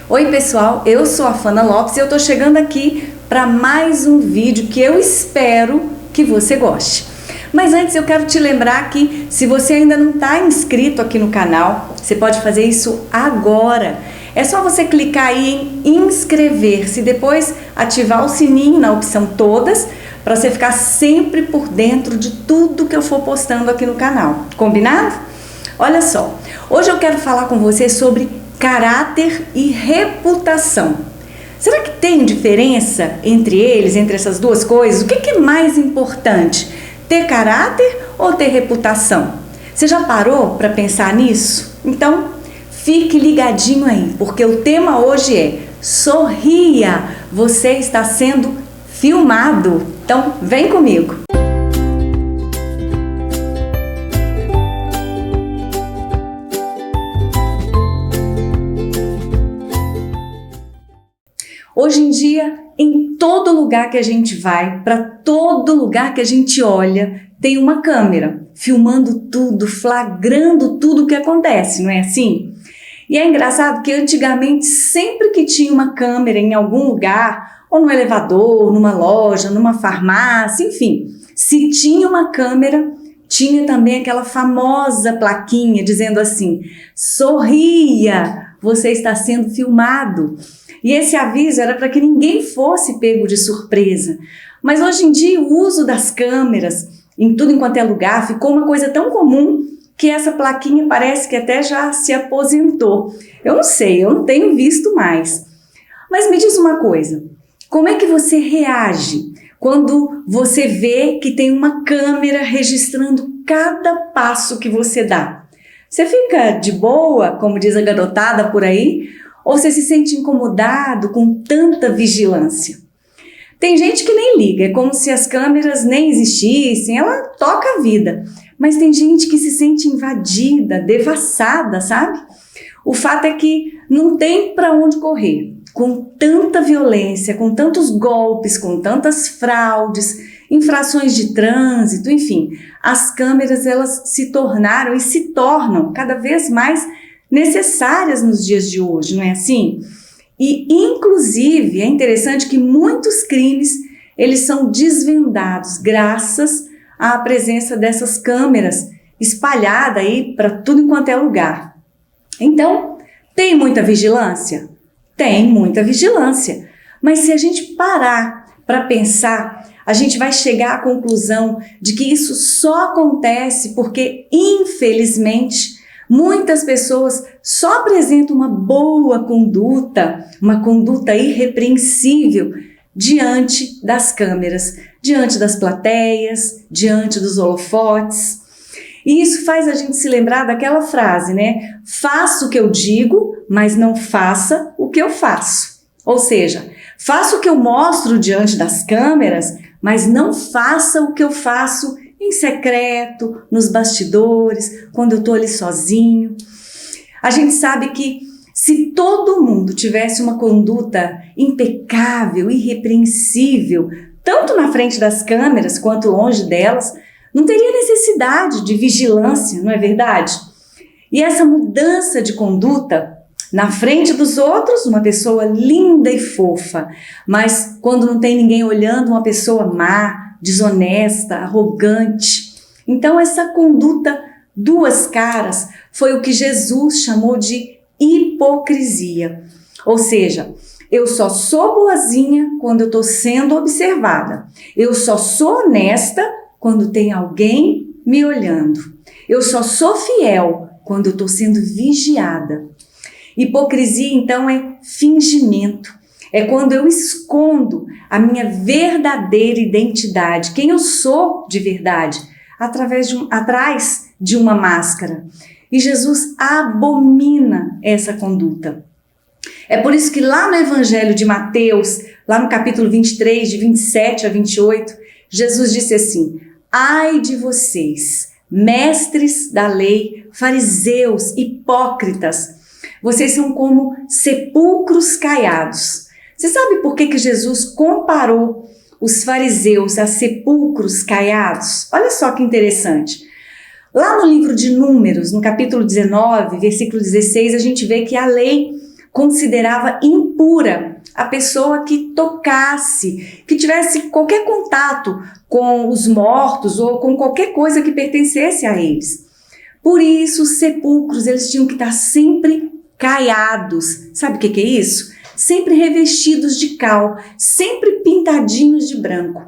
Oi pessoal, eu sou a Fana Lopes e eu tô chegando aqui para mais um vídeo que eu espero que você goste. Mas antes eu quero te lembrar que se você ainda não está inscrito aqui no canal, você pode fazer isso agora. É só você clicar aí em inscrever-se e depois ativar o sininho na opção todas para você ficar sempre por dentro de tudo que eu for postando aqui no canal. Combinado? Olha só, hoje eu quero falar com você sobre caráter e reputação. Será que tem diferença entre eles, entre essas duas coisas? O que é mais importante? Ter caráter ou ter reputação? Você já parou para pensar nisso? Então, fique ligadinho aí, porque o tema hoje é sorria, você está sendo filmado. Então, vem comigo. Hoje em dia, em todo lugar que a gente vai, para todo lugar que a gente olha, tem uma câmera filmando tudo, flagrando tudo o que acontece, não é assim? E é engraçado que antigamente, sempre que tinha uma câmera em algum lugar, ou no elevador, numa loja, numa farmácia, enfim, se tinha uma câmera, tinha também aquela famosa plaquinha dizendo assim: sorria, você está sendo filmado. E esse aviso era para que ninguém fosse pego de surpresa. Mas hoje em dia o uso das câmeras em tudo enquanto é lugar ficou uma coisa tão comum que essa plaquinha parece que até já se aposentou. Eu não sei, eu não tenho visto mais. Mas me diz uma coisa, como é que você reage quando você vê que tem uma câmera registrando cada passo que você dá? Você fica de boa, como diz a garotada por aí? Ou você se sente incomodado com tanta vigilância? Tem gente que nem liga, é como se as câmeras nem existissem, ela toca a vida. Mas tem gente que se sente invadida, devassada, sabe? O fato é que não tem para onde correr. Com tanta violência, com tantos golpes, com tantas fraudes, infrações de trânsito, enfim, as câmeras elas se tornaram e se tornam cada vez mais necessárias nos dias de hoje, não é assim? E, inclusive, é interessante que muitos crimes, eles são desvendados graças à presença dessas câmeras espalhadas aí para tudo enquanto é lugar. Então, tem muita vigilância? Tem muita vigilância. Mas se a gente parar para pensar, a gente vai chegar à conclusão de que isso só acontece porque, infelizmente, muitas pessoas só apresentam uma boa conduta, uma conduta irrepreensível diante das câmeras, diante das plateias, diante dos holofotes. E isso faz a gente se lembrar daquela frase, né? Faça o que eu digo, mas não faça o que eu faço. Ou seja, faça o que eu mostro diante das câmeras, mas não faça o que eu faço em secreto, nos bastidores, quando eu estou ali sozinho. A gente sabe que se todo mundo tivesse uma conduta impecável, irrepreensível, tanto na frente das câmeras quanto longe delas, não teria necessidade de vigilância, não é verdade? E essa mudança de conduta, na frente dos outros, uma pessoa linda e fofa, mas quando não tem ninguém olhando, uma pessoa má, desonesta, arrogante. Então essa conduta duas caras foi o que Jesus chamou de hipocrisia. Ou seja, eu só sou boazinha quando eu estou sendo observada. Eu só sou honesta quando tem alguém me olhando. Eu só sou fiel quando eu estou sendo vigiada. Hipocrisia, então, é fingimento. É quando eu escondo a minha verdadeira identidade, quem eu sou de verdade, atrás de uma máscara. E Jesus abomina essa conduta. É por isso que lá no Evangelho de Mateus, lá no capítulo 23, de 27 a 28, Jesus disse assim: ai de vocês, mestres da lei, fariseus, hipócritas, vocês são como sepulcros caiados. Você sabe por que Jesus comparou os fariseus a sepulcros caiados? Olha só que interessante. Lá no livro de Números, no capítulo 19, versículo 16, a gente vê que a lei considerava impura a pessoa que tocasse, que tivesse qualquer contato com os mortos ou com qualquer coisa que pertencesse a eles. Por isso, os sepulcros, eles tinham que estar sempre caiados. Sabe o que é isso? Sempre revestidos de cal, sempre pintadinhos de branco,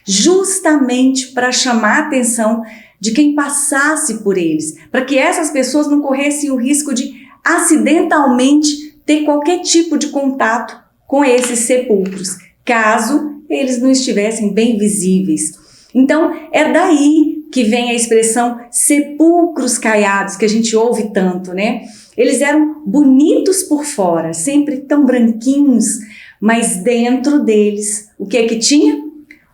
justamente para chamar a atenção de quem passasse por eles, para que essas pessoas não corressem o risco de acidentalmente ter qualquer tipo de contato com esses sepulcros, caso eles não estivessem bem visíveis. Então, é daí que vem a expressão sepulcros caiados, que a gente ouve tanto, né? Eles eram bonitos por fora, sempre tão branquinhos, mas dentro deles, o que é que tinha?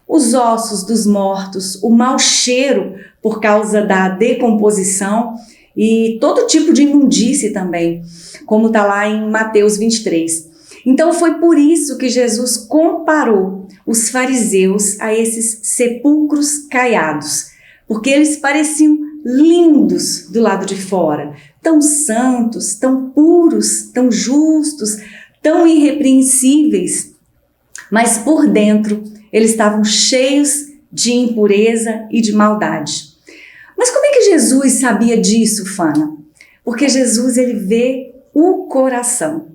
Os ossos dos mortos, o mau cheiro por causa da decomposição e todo tipo de imundície também, como está lá em Mateus 23. Então foi por isso que Jesus comparou os fariseus a esses sepulcros caiados, porque eles pareciam lindos do lado de fora, tão santos, tão puros, tão justos, tão irrepreensíveis, mas por dentro eles estavam cheios de impureza e de maldade. Mas como é que Jesus sabia disso, Fana? Porque Jesus, ele vê o coração.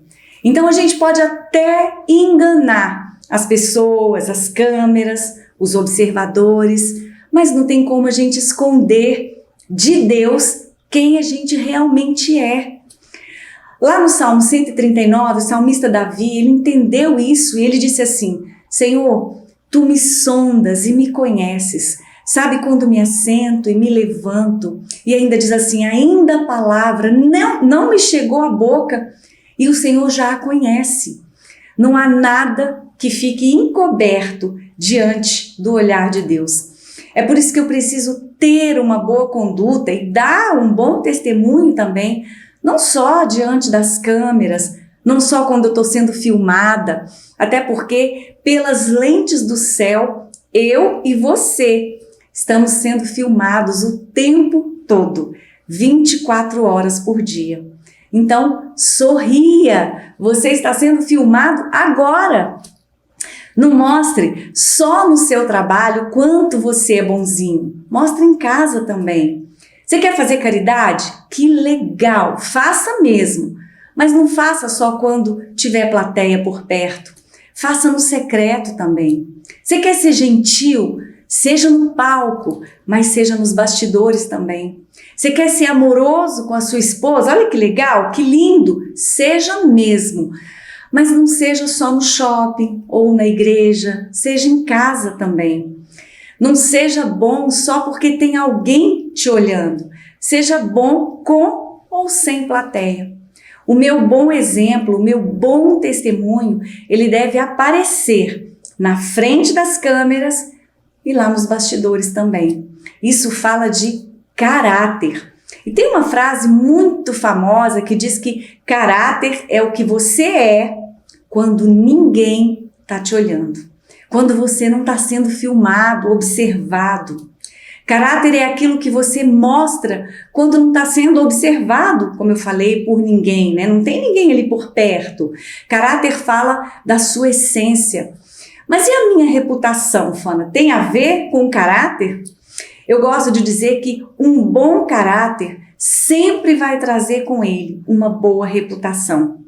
Então a gente pode até enganar as pessoas, as câmeras, os observadores, mas não tem como a gente esconder de Deus quem a gente realmente é. Lá no Salmo 139, o salmista Davi, ele entendeu isso e ele disse assim: Senhor, Tu me sondas e me conheces, sabe quando me assento e me levanto, e ainda diz assim, ainda a palavra não me chegou à boca e o Senhor já a conhece. Não há nada que fique encoberto diante do olhar de Deus. É por isso que eu preciso ter uma boa conduta e dar um bom testemunho também, não só diante das câmeras, não só quando eu estou sendo filmada, até porque pelas lentes do céu, eu e você estamos sendo filmados o tempo todo, 24 horas por dia. Então, sorria, você está sendo filmado agora. Não mostre só no seu trabalho quanto você é bonzinho, mostre em casa também. Você quer fazer caridade? Que legal, faça mesmo, mas não faça só quando tiver plateia por perto, faça no secreto também. Você quer ser gentil? Seja no palco, mas seja nos bastidores também. Você quer ser amoroso com a sua esposa? Olha que legal, que lindo, seja mesmo. Mas não seja só no shopping ou na igreja, seja em casa também. Não seja bom só porque tem alguém te olhando. Seja bom com ou sem plateia. O meu bom exemplo, o meu bom testemunho, ele deve aparecer na frente das câmeras e lá nos bastidores também. Isso fala de caráter. E tem uma frase muito famosa que diz que caráter é o que você é quando ninguém está te olhando, quando você não está sendo filmado, observado. Caráter é aquilo que você mostra quando não está sendo observado, como eu falei, por ninguém, né? Não tem ninguém ali por perto. Caráter fala da sua essência. Mas e a minha reputação, Fana? Tem a ver com caráter? Eu gosto de dizer que um bom caráter sempre vai trazer com ele uma boa reputação.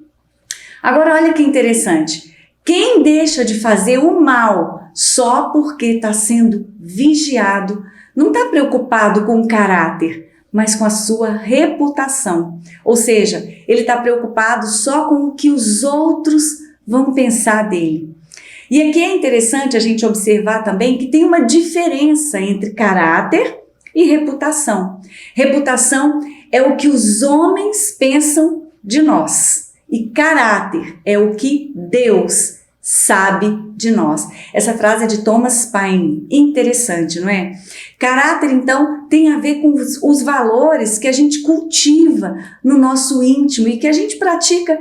Agora olha que interessante, quem deixa de fazer o mal só porque está sendo vigiado, não está preocupado com o caráter, mas com a sua reputação. Ou seja, ele está preocupado só com o que os outros vão pensar dele. E aqui é interessante a gente observar também que tem uma diferença entre caráter e reputação. Reputação é o que os homens pensam de nós. E caráter é o que Deus sabe de nós. Essa frase é de Thomas Paine. Interessante, não é? Caráter, então, tem a ver com os valores que a gente cultiva no nosso íntimo e que a gente pratica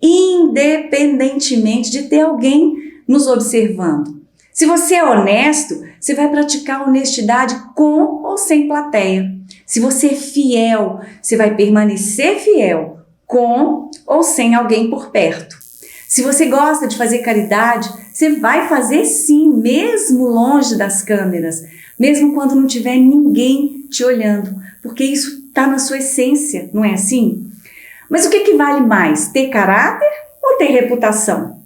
independentemente de ter alguém nos observando. Se você é honesto, você vai praticar honestidade com ou sem plateia. Se você é fiel, você vai permanecer fiel com ou sem alguém por perto. Se você gosta de fazer caridade, você vai fazer sim, mesmo longe das câmeras, mesmo quando não tiver ninguém te olhando, porque isso está na sua essência, não é assim? Mas o que vale mais, ter caráter ou ter reputação?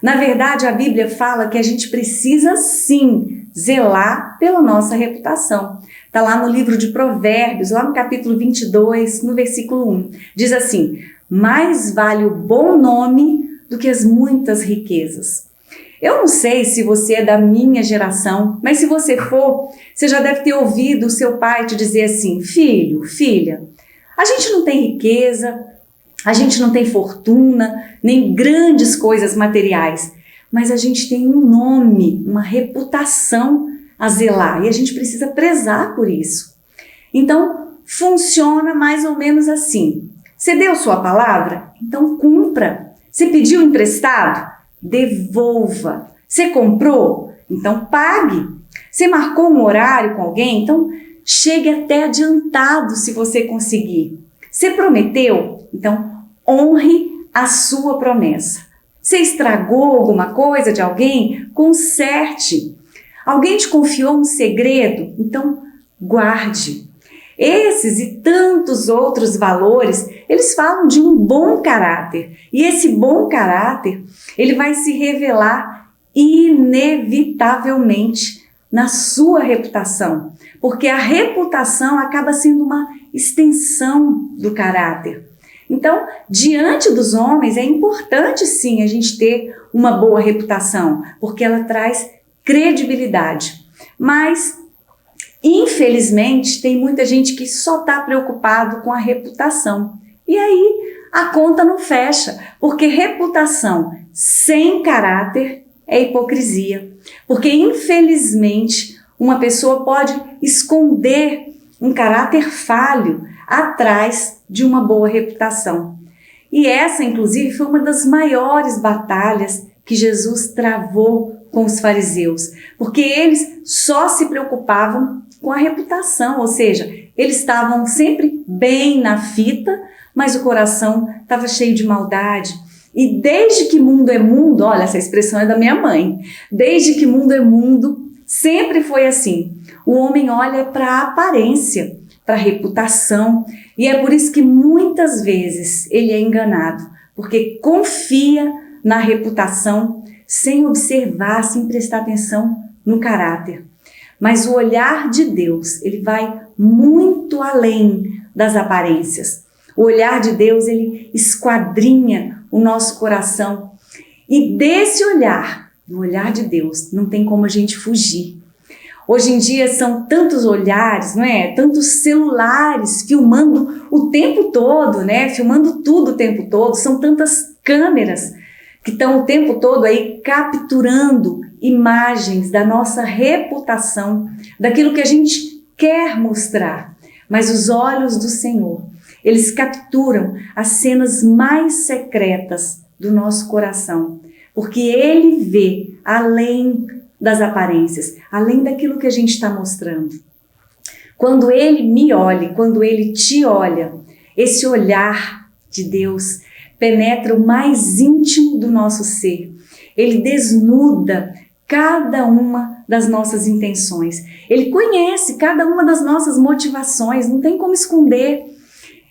Na verdade, a Bíblia fala que a gente precisa sim zelar pela nossa reputação. Está lá no livro de Provérbios, lá no capítulo 22, no versículo 1. Diz assim: mais vale o bom nome do que as muitas riquezas. Eu não sei se você é da minha geração, mas se você for, você já deve ter ouvido o seu pai te dizer assim: filho, filha, a gente não tem riqueza, a gente não tem fortuna, nem grandes coisas materiais, mas a gente tem um nome, uma reputação a zelar e a gente precisa prezar por isso. Então, funciona mais ou menos assim: você deu sua palavra? Então cumpra. Você pediu emprestado? Devolva. Você comprou? Então pague. Você marcou um horário com alguém? Então chegue até adiantado se você conseguir. Você prometeu? Então honre a sua promessa. Você estragou alguma coisa de alguém? Conserte. Alguém te confiou um segredo? Então guarde. Esses e tantos outros valores, eles falam de um bom caráter. E esse bom caráter, ele vai se revelar inevitavelmente na sua reputação. Porque a reputação acaba sendo uma extensão do caráter. Então, diante dos homens, é importante sim a gente ter uma boa reputação, porque ela traz credibilidade. Mas infelizmente, tem muita gente que só está preocupado com a reputação. E aí, a conta não fecha, porque reputação sem caráter é hipocrisia. Porque, infelizmente, uma pessoa pode esconder um caráter falho atrás de uma boa reputação. E essa, inclusive, foi uma das maiores batalhas que Jesus travou com os fariseus, porque eles só se preocupavam com a reputação, ou seja, eles estavam sempre bem na fita, mas o coração estava cheio de maldade. E desde que mundo é mundo, olha, essa expressão é da minha mãe, desde que mundo é mundo, sempre foi assim. O homem olha para a aparência, para a reputação, e é por isso que muitas vezes ele é enganado, porque confia na reputação sem observar, sem prestar atenção no caráter. Mas o olhar de Deus, ele vai muito além das aparências. O olhar de Deus, ele esquadrinha o nosso coração. E desse olhar, do olhar de Deus, não tem como a gente fugir. Hoje em dia são tantos olhares, não é? Tantos celulares filmando o tempo todo, né? Filmando tudo o tempo todo. São tantas câmeras que estão o tempo todo aí capturando imagens da nossa reputação, daquilo que a gente quer mostrar. Mas os olhos do Senhor, eles capturam as cenas mais secretas do nosso coração, porque Ele vê além das aparências, além daquilo que a gente está mostrando. Quando Ele me olha, quando Ele te olha, esse olhar de Deus penetra o mais íntimo do nosso ser. Ele desnuda cada uma das nossas intenções. Ele conhece cada uma das nossas motivações, não tem como esconder.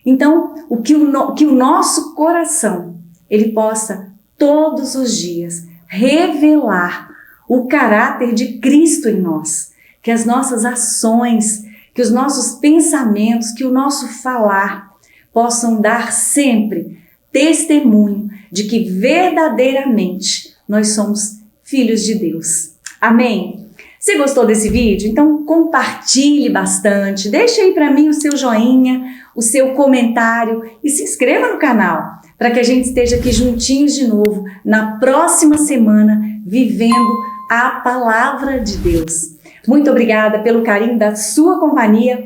Então, que o nosso coração, ele possa todos os dias revelar o caráter de Cristo em nós. Que as nossas ações, que os nossos pensamentos, que o nosso falar possam dar sempre testemunho de que verdadeiramente nós somos filhos de Deus. Amém? Você gostou desse vídeo? Então compartilhe bastante, deixe aí para mim o seu joinha, o seu comentário e se inscreva no canal para que a gente esteja aqui juntinhos de novo na próxima semana vivendo a palavra de Deus. Muito obrigada pelo carinho da sua companhia,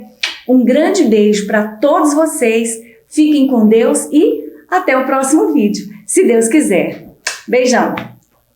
um grande beijo para todos vocês, fiquem com Deus e até o próximo vídeo, se Deus quiser. Beijão!